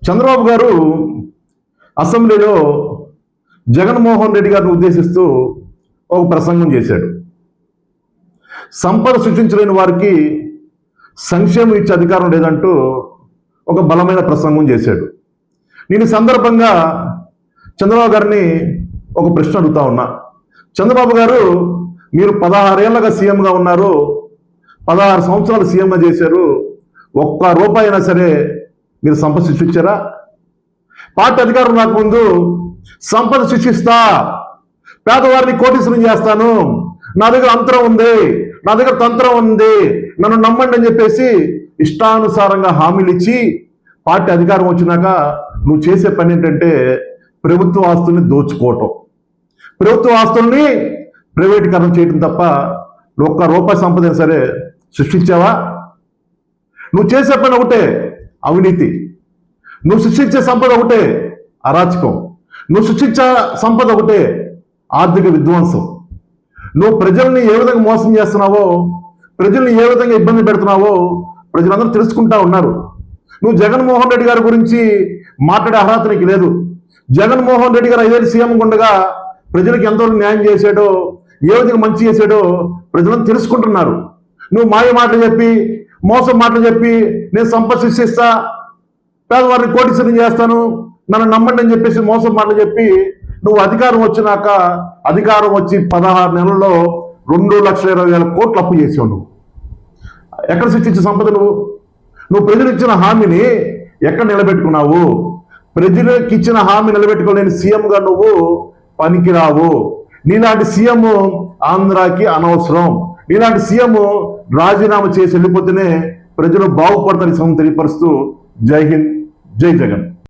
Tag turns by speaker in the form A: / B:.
A: చంద్రబాబు గారు అసెంబ్లీలో జగన్మోహన్ రెడ్డి గారిని ఉద్దేశిస్తూ ఒక ప్రసంగం చేశాడు. సంపద సృష్టించలేని వారికి సంక్షేమం ఇచ్చే అధికారం లేదంటూ ఒక బలమైన ప్రసంగం చేశాడు. నేను ఈ సందర్భంగా చంద్రబాబు గారిని ఒక ప్రశ్న అడుగుతా ఉన్నా. చంద్రబాబు గారు, మీరు 16 ఏళ్ళగా సీఎంగా ఉన్నారు, 16 సంవత్సరాలు సీఎంగా చేశారు. ఒక్క రూపాయి అయినా సరే మీరు సంపద సృష్టించారా? పార్టీ అధికారం రాకముందు సంపద సృష్టిస్తా, పేదవారిని కోటీశ్వరం చేస్తాను, నా దగ్గర అంతరం ఉంది, నా దగ్గర తంత్రం ఉంది, నన్ను నమ్మండి అని చెప్పేసి ఇష్టానుసారంగా హామీలు ఇచ్చి పార్టీ అధికారం వచ్చినాక నువ్వు చేసే పని ఏంటంటే ప్రభుత్వ ఆస్తుల్ని దోచుకోవటం, ప్రభుత్వ ఆస్తుల్ని ప్రైవేటీకరణ చేయటం తప్ప ఒక్క రూపాయి సంపద సరే సృష్టించావా? నువ్వు చేసే పని ఒకటే అవినీతి, నువ్వు సృష్టించే సంపద ఒకటే అరాచకం, నువ్వు సృష్టించే సంపద ఒకటే ఆర్థిక విధ్వంసం. నువ్వు ప్రజల్ని ఏ విధంగా మోసం చేస్తున్నావో, ప్రజల్ని ఏ విధంగా ఇబ్బంది పెడుతున్నావో ప్రజలందరూ తెలుసుకుంటా ఉన్నారు. నువ్వు జగన్మోహన్ రెడ్డి గారి గురించి మాట్లాడే అర్హత నీకు లేదు. జగన్మోహన్ రెడ్డి గారు 5 ఏళ్ళు సీఎం ఉండగా ప్రజలకు ఎంతవరకు న్యాయం చేశాడో, ఏ విధంగా మంచి చేశాడో ప్రజలందరూ తెలుసుకుంటున్నారు. నువ్వు మాయ మాటలు చెప్పి, మోసం మాటలు చెప్పి, నేను సంపద సృష్టిస్తా, పేదవారిని కోటీశ్వరం చేస్తాను, నన్ను నమ్మండి అని చెప్పేసి మోసం మాటలు చెప్పి నువ్వు అధికారం వచ్చినాక, అధికారం వచ్చి 16 నెలల్లో 2,20,000 కోట్లు అప్పు చేసావు. నువ్వు ఎక్కడ సృష్టించే సంపద? నువ్వు ప్రజలు ఇచ్చిన హామీని ఎక్కడ నిలబెట్టుకున్నావు? ప్రజలకు ఇచ్చిన హామీ నిలబెట్టుకోలేని సీఎంగా నువ్వు పనికిరావు. నీలాంటి సీఎం ఆంధ్రాకి అనవసరం. నీలాంటి సీఎం రాజీనామా చేసి వెళ్ళిపోతేనే ప్రజలు బాగుపడతారని తెలియపరుస్తూ జై హింద్, జై జగన్.